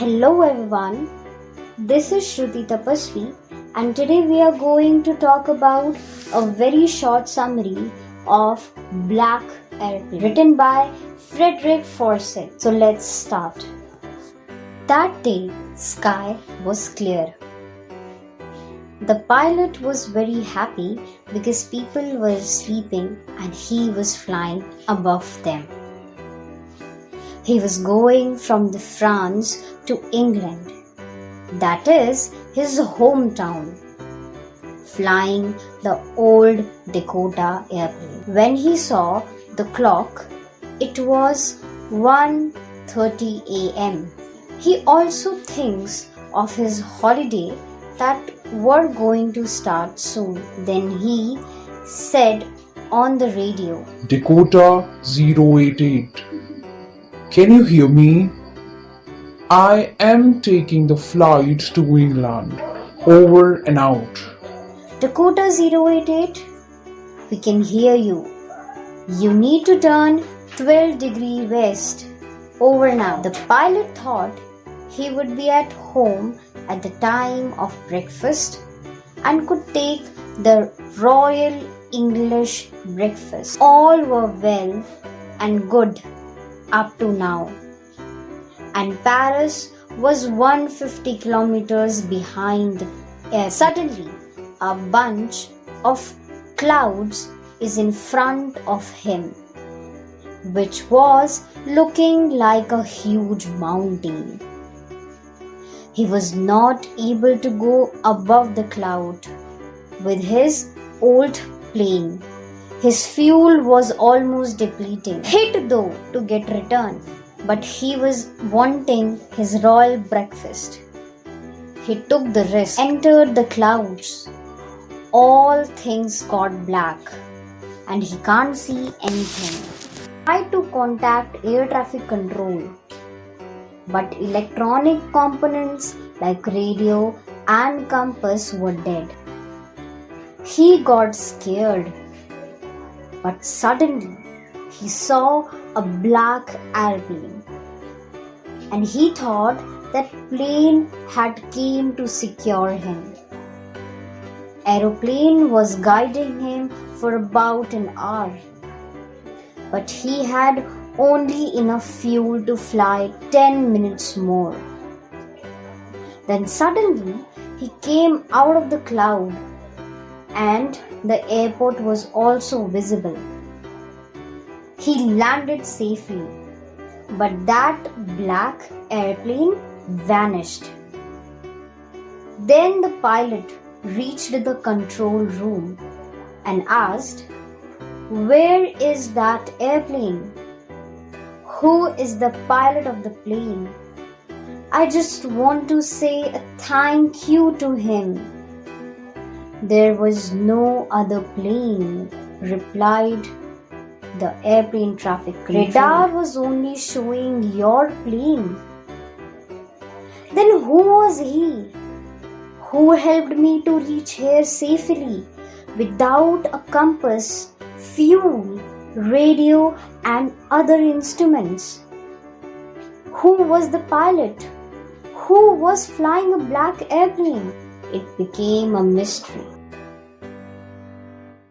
Hello everyone, this is Shruti Tapasvi and today we are going to talk about a very short summary of Black Aeroplane written by Frederick Forsyth. So let's start. That day, sky was clear. The pilot was very happy because people were sleeping and he was flying above them. He was going from France to England, that is his hometown, flying the old Dakota airplane. When he saw the clock, it was 1:30 a.m. He also thinks of his holiday that were going to start soon. Then he said on the radio, Dakota 088. Can you hear me? I am taking the flight to England. Over and out. Dakota 088, we can hear you. You need to turn 12 degrees west. Over now. The pilot thought he would be at home at the time of breakfast and could take the Royal English breakfast. All were well and good up to now, and Paris was 150 kilometers behind. Suddenly, a bunch of clouds is in front of him, which was looking like a huge mountain. He was not able to go above the cloud with his old plane. His fuel was almost depleting. Hit though to get return, but he was wanting his royal breakfast. He took the risk, entered the clouds. All things got black and he can't see anything. Tried to contact air traffic control, but electronic components like radio and compass were dead. He got scared. But suddenly, he saw a black airplane and he thought that plane had came to secure him. Aeroplane was guiding him for about an hour, but he had only enough fuel to fly 10 minutes more. Then suddenly, he came out of the cloud and the airport was also visible. He landed safely, but that black airplane vanished. Then the pilot reached the control room and asked, "Where is that airplane? Who is the pilot of the plane? I just want to say a thank you to him." "There was no other plane," replied the airplane traffic control. "Radar was only showing your plane." "Then who was he? Who helped me to reach here safely without a compass, fuel, radio and other instruments? Who was the pilot? Who was flying a black airplane?" It became a mystery.